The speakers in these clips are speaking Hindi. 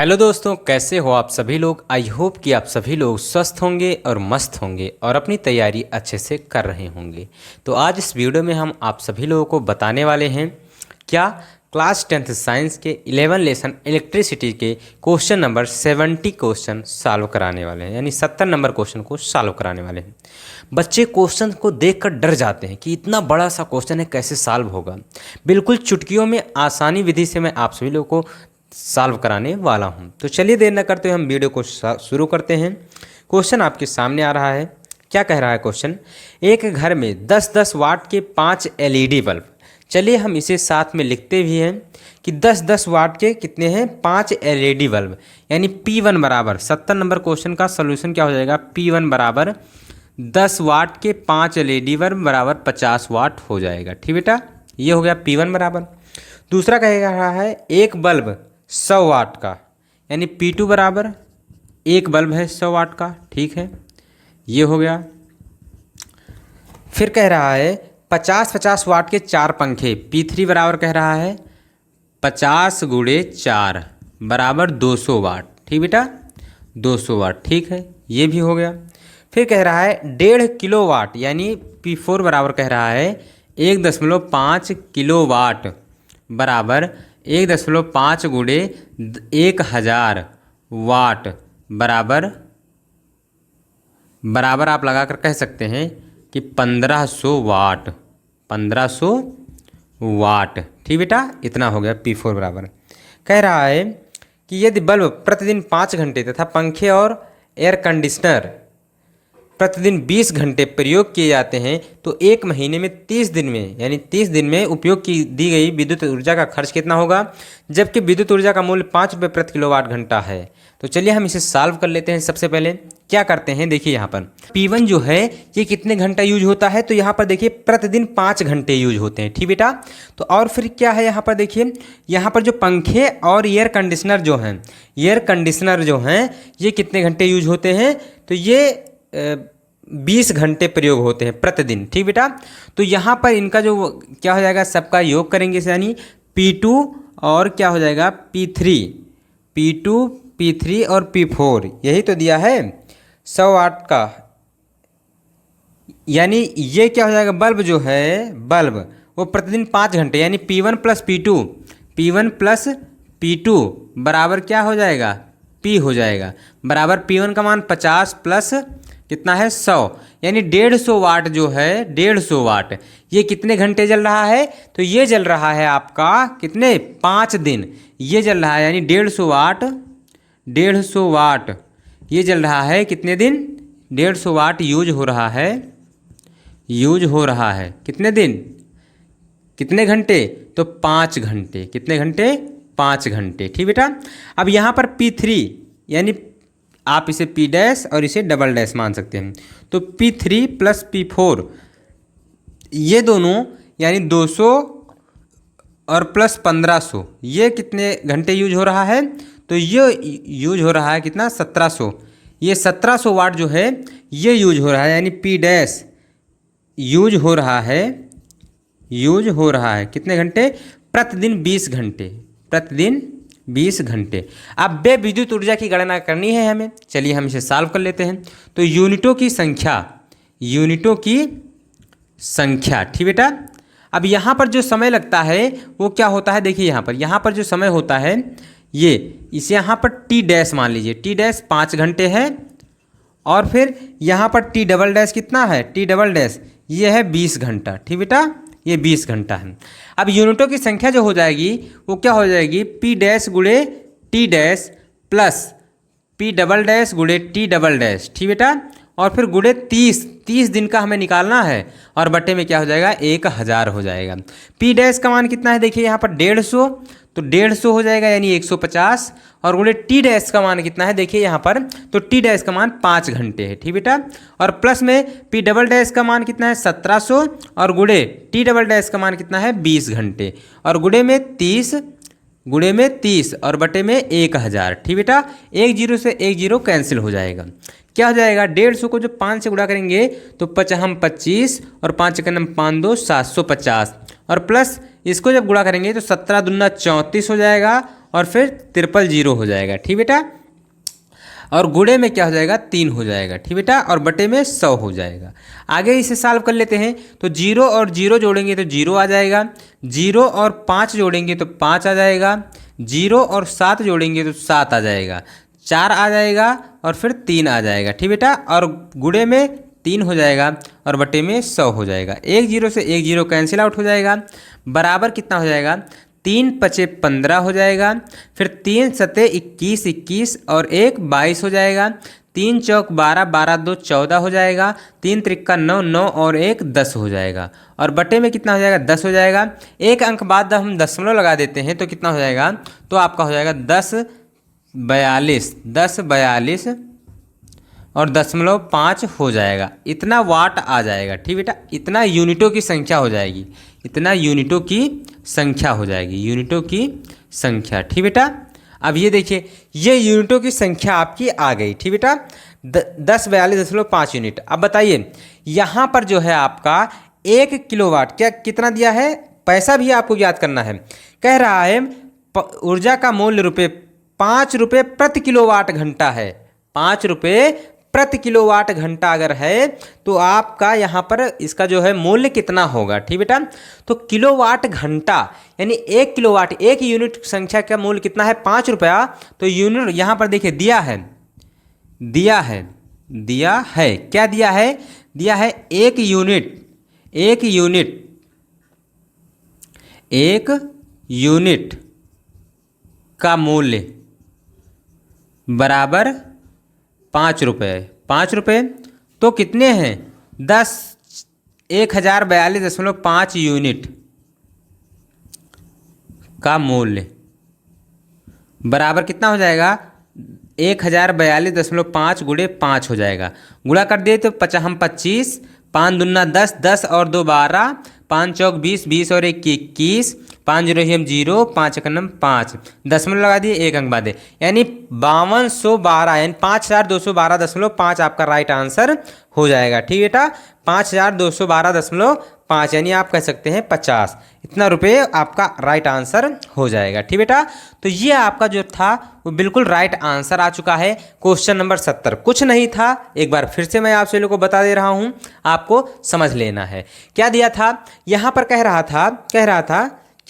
हेलो दोस्तों, कैसे हो आप सभी लोग। आई होप कि आप सभी लोग स्वस्थ होंगे और मस्त होंगे और अपनी तैयारी अच्छे से कर रहे होंगे। तो आज इस वीडियो में हम आप सभी लोगों को बताने वाले हैं क्या क्लास 10th साइंस के 11 लेसन इलेक्ट्रिसिटी के क्वेश्चन नंबर 70 क्वेश्चन सॉल्व कराने वाले हैं, यानी 70 नंबर क्वेश्चन को सॉल्व कराने वाले हैं। बच्चे क्वेश्चन को देखकर डर जाते हैं कि इतना बड़ा सा क्वेश्चन है, कैसे सॉल्व होगा। बिल्कुल चुटकियों में आसानी विधि से मैं आप सभी लोगों को सॉल्व कराने वाला हूं। तो चलिए देर न करते हुए हम वीडियो को शुरू करते हैं। क्वेश्चन आपके सामने आ रहा है। क्या कह रहा है क्वेश्चन, एक घर में 10-10 वाट के 5 एलईडी बल्ब। चलिए हम इसे साथ में लिखते भी हैं कि 10-10 वाट के कितने हैं, 5 एलईडी बल्ब, यानी P1 बराबर 70 नंबर क्वेश्चन का सॉल्यूशन क्या हो जाएगा, P1 बराबर 10 वाट के 5 एलईडी बल्ब बराबर 50 वाट हो जाएगा। ठीक बेटा, ये हो गया P1 बराबर। दूसरा कह रहा है एक बल्ब 100 वाट का, यानी P2 बराबर एक बल्ब है 100 वाट का। ठीक है, ये हो गया। फिर कह रहा है 50-50 वाट के 4 पंखे, P3 बराबर कह रहा है 50 गुणे 4 बराबर 200 वाट। ठीक बेटा, 200 वाट। ठीक है, ये भी हो गया। फिर कह रहा है 1.5 किलो वाट, यानी P4 बराबर कह रहा है 1.5 किलो वाट बराबर 1.5 गुणे 1000 वाट बराबर आप लगाकर कह सकते हैं कि 1500 वाट। 1500 वाट। ठीक बेटा, इतना हो गया P4 बराबर। कह रहा है कि यदि बल्ब प्रतिदिन 5 घंटे तथा पंखे और एयर कंडीशनर प्रतिदिन 20 घंटे प्रयोग किए जाते हैं तो एक महीने में 30 दिन में, यानी 30 दिन में उपयोग की दी गई विद्युत ऊर्जा का खर्च कितना होगा, जबकि विद्युत ऊर्जा का मूल्य 5 रुपये प्रति किलोवाट घंटा है। तो चलिए हम इसे सॉल्व कर लेते हैं। सबसे पहले क्या करते हैं, देखिए यहाँ पर P1 जो है ये कितने घंटा यूज होता है, तो यहाँ पर देखिए प्रतिदिन 5 घंटे यूज होते हैं। ठीक बेटा, तो और फिर क्या है यहाँ पर देखिए, यहाँ पर जो पंखे और एयर कंडीशनर जो हैं ये कितने घंटे यूज होते हैं, तो ये 20 घंटे प्रयोग होते हैं प्रतिदिन। ठीक बेटा, तो यहाँ पर इनका जो क्या हो जाएगा, सबका योग करेंगे, यानी P2 और क्या हो जाएगा P2, P3 और P4, यही तो दिया है 100 वाट का। यानी ये क्या हो जाएगा, बल्ब जो है बल्ब वो प्रतिदिन 5 घंटे, यानी P1 प्लस P2 बराबर क्या हो जाएगा, P हो जाएगा बराबर P1 का मान 50 प्लस कितना है 100, यानी 150 वाट जो है 150 वाट, ये कितने घंटे जल रहा है, तो ये जल रहा है आपका कितने, 5 दिन ये जल रहा है, यानी 150 वाट ये जल रहा है कितने दिन, 150 वाट यूज हो रहा है कितने दिन, कितने घंटे, तो 5 घंटे। कितने घंटे, 5 घंटे। ठीक बेटा, अब यहाँ पर P3, यानी आप इसे P डैश और इसे डबल डैश मान सकते हैं, तो P3 प्लस P4 ये दोनों यानी 200 और प्लस 1500 ये कितने घंटे यूज हो रहा है, तो ये यूज हो रहा है कितना, 1700। ये 1700 वाट जो है ये यूज हो रहा है, यानी P डैश यूज हो रहा है कितने घंटे, प्रतिदिन 20 घंटे, प्रतिदिन 20 घंटे। अब बे विद्युत ऊर्जा की गणना करनी है हमें। चलिए हम इसे सॉल्व कर लेते हैं। तो यूनिटों की संख्या। ठीक बेटा, अब यहाँ पर जो समय लगता है वो क्या होता है, देखिए यहाँ पर जो समय होता है ये, इसे यहाँ पर T डैश मान लीजिए, T डैश 5 घंटे है, और फिर यहाँ पर T डबल डैश कितना है, T डबल डैश ये है 20 घंटा। ठीक बेटा, ये 20 घंटा है। अब यूनिटों की संख्या जो हो जाएगी वो क्या हो जाएगी, P डैश गुणे T dash plus P double dash गुणे T डबल डैश। ठीक बेटा, और फिर गुणे 30 दिन का हमें निकालना है, और बटे में क्या हो जाएगा, 1000 हो जाएगा। P डैश का मान कितना है, देखिए यहाँ पर 150, तो 150 हो जाएगा, यानी 150, और गुणे T डैश का मान कितना है, देखिए यहाँ पर, तो T डैश का मान 5 घंटे है। ठीक बेटा, और प्लस में P डबल डैश का मान कितना है, 1700, और गुणे T डबल डैश का मान कितना है, 20 घंटे, और गुणे में 30 और बटे में 1000। ठीक बेटा, 1 0 से 1 0 कैंसिल हो जाएगा। क्या हो जाएगा, 150 को जो 5 से गुणा करेंगे तो 25 और 5 का 5 2 750, और प्लस इसको जब गुणा करेंगे तो 17 दूना 34 हो जाएगा, और फिर ट्रिपल जीरो हो जाएगा, ठीक बेटा। और गुणे में क्या हो जाएगा, 3 हो जाएगा, ठीक बेटा। और बटे में 100 हो जाएगा। आगे इसे सॉल्व कर लेते हैं। तो 0 और 0 जोड़ेंगे तो 0 आ जाएगा, 0 और 5 जोड़ेंगे तो 5 आ जाएगा, 0 और 7 जोड़ेंगे तो 7 आ जाएगा, 4 आ जाएगा और फिर 3 आ जाएगा, ठीक बेटा। और गुणे में 3 हो जाएगा और बटे में 100 हो जाएगा। एक जीरो से एक जीरो कैंसिल आउट हो जाएगा, बराबर कितना हो जाएगा, 3 पचे 15 हो जाएगा, फिर 3 सते 21, 21 और 1 22 हो जाएगा, 3 चौक 12, 12 2 14 हो जाएगा, 3 त्रिक्का 9, 9 और 1 10 हो जाएगा। और बटे में कितना हो जाएगा, 10 हो जाएगा। एक अंक बाद हम दशमलव लगा देते हैं तो कितना हो जाएगा, तो आपका हो जाएगा 10 42 और 0.5 हो जाएगा। इतना वाट आ जाएगा, ठीक बेटा। इतना यूनिटों की संख्या हो जाएगी, इतना यूनिटों की संख्या हो जाएगी, यूनिटों की संख्या, ठीक बेटा। अब ये देखिए, ये यूनिटों की संख्या आपकी आ गई, ठीक बेटा। 1042.5 यूनिट। अब बताइए यहाँ पर जो है आपका 1 किलोवाट क्या कितना दिया है, पैसा भी आपको याद करना है। कह रहा है ऊर्जा का मूल्य 5 रुपये प्रति किलोवाट घंटा है। 5 रुपये प्रति किलोवाट घंटा अगर है तो आपका यहाँ पर इसका जो है मूल्य कितना होगा, ठीक बेटा। तो किलोवाट घंटा यानी 1 किलोवाट, एक यूनिट संख्या का मूल्य कितना है, 5 रुपया। तो यूनिट यहाँ पर देखिए दिया है क्या दिया है, दिया है 1 यूनिट का मूल्य बराबर 5 रुपये। 5 रुपये तो कितने हैं, 1042.5 यूनिट का मूल्य बराबर कितना हो जाएगा, 1042.5 गुणे 5 हो जाएगा। गुणा कर दिए तो 25, 5 दूना 10, 10 और 2 12, 5 चौक 20, 20 और 1 21, 5 जीरो ही हम 0, 5 एक नम 5, दशमलव लगा दिए, एक अंक बाद है, यानी 5212 यानी 5212.5 आपका राइट आंसर हो जाएगा, ठीक बेटा। 5212.5 यानी आप कह सकते हैं 50, इतना रुपये आपका राइट आंसर हो जाएगा, ठीक बेटा। तो ये आपका जो था वो बिल्कुल राइट आंसर आ चुका है। क्वेश्चन नंबर 70 कुछ नहीं था, एक बार फिर से मैं आप सभी लोगों को बता दे रहा हूँ, आपको समझ लेना है। क्या दिया था यहाँ पर, क्या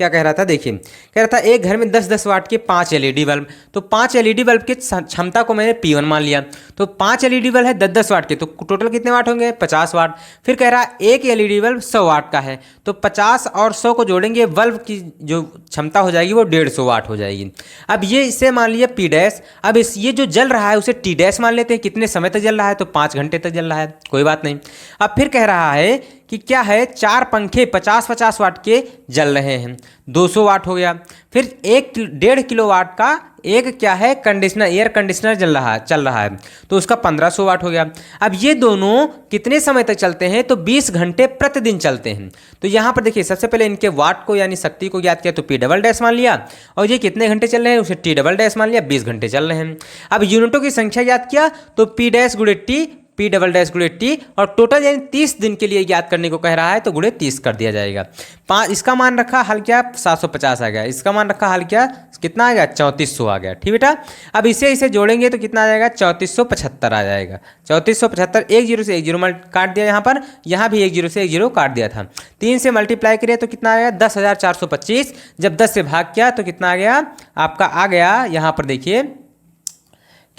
कह रहा था देखिए, कह रहा था एक घर में 10-10 वाट के 5 एलईडी बल्ब। तो 5 एलईडी बल्ब की क्षमता को मैंने P1 मान लिया। तो 5 एलईडी बल्ब है 10-10 वाट के, तो टोटल कितने वाट होंगे, 50 वाट। फिर कह रहा एक एलईडी बल्ब 100 वाट का है, तो 50 और 100 को जोड़ेंगे, बल्ब की जो क्षमता हो जाएगी वो 150 वाट हो जाएगी। अब ये इसे मान लिया P डैश। अब ये जो जल रहा है उसे T डैश मान लेते हैं। कितने समय तक जल रहा है, तो 5 घंटे तक जल रहा है, कोई बात नहीं। अब फिर कह रहा है कि क्या है, 4 पंखे 50-50 वाट के जल रहे हैं, 200 वाट हो गया। फिर 1.5 किलोवाट का एक क्या है, कंडीशनर, एयर कंडीशनर चल रहा है, तो उसका 1500 वाट हो गया। अब ये दोनों कितने समय तक चलते हैं, तो 20 घंटे प्रतिदिन चलते हैं। तो यहाँ पर देखिए, सबसे पहले इनके वाट को यानी शक्ति को ज्ञात किया, तो P डबल डैश मान लिया, और ये कितने घंटे चल रहे हैं उसे T डबल डैश मान लिया, 20 घंटे चल रहे हैं। अब यूनिटों की संख्या ज्ञात किया, तो P डैश गुणे T, P डबल डैश गुणे T, और टोटल यानी 30 दिन के लिए ज्ञात करने को कह रहा है, तो गुणे 30 कर दिया जाएगा। 5 इसका मान रखा हल किया 750 आ गया, इसका मान रखा हल किया कितना आ गया, 3400 आ गया, ठीक बेटा। अब इसे जोड़ेंगे तो कितना आ जाएगा, 3475 आ जाएगा। 3475, 1 जीरो से 1 जीरो काट दिया, यहाँ भी 1 जीरो से 1 जीरो काट दिया था। 3 से मल्टीप्लाई करिए तो कितना आएगा, 10,425। जब 10 से भाग किया तो कितना आ गया, आपका आ गया यहाँ पर देखिए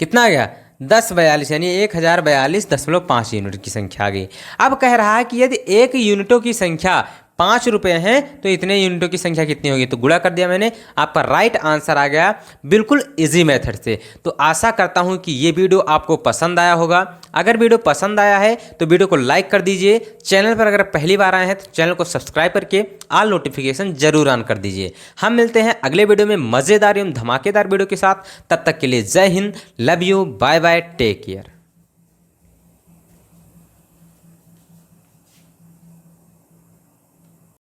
कितना आ गया, 1042 यानी 1042.5 यूनिट की संख्या आ गई। अब कह रहा है कि यदि एक यूनिटों की संख्या 5 रुपये हैं तो इतने यूनिटों की संख्या कितनी होगी, तो गुणा कर दिया मैंने, आपका राइट आंसर आ गया बिल्कुल इजी मेथड से। तो आशा करता हूं कि ये वीडियो आपको पसंद आया होगा। अगर वीडियो पसंद आया है तो वीडियो को लाइक कर दीजिए। चैनल पर अगर पहली बार आए हैं तो चैनल को सब्सक्राइब करके ऑल नोटिफिकेशन जरूर ऑन कर दीजिए। हम मिलते हैं अगले वीडियो में मज़ेदार एवं धमाकेदार वीडियो के साथ। तब तक के लिए जय हिंद, love you, bye bye, take care.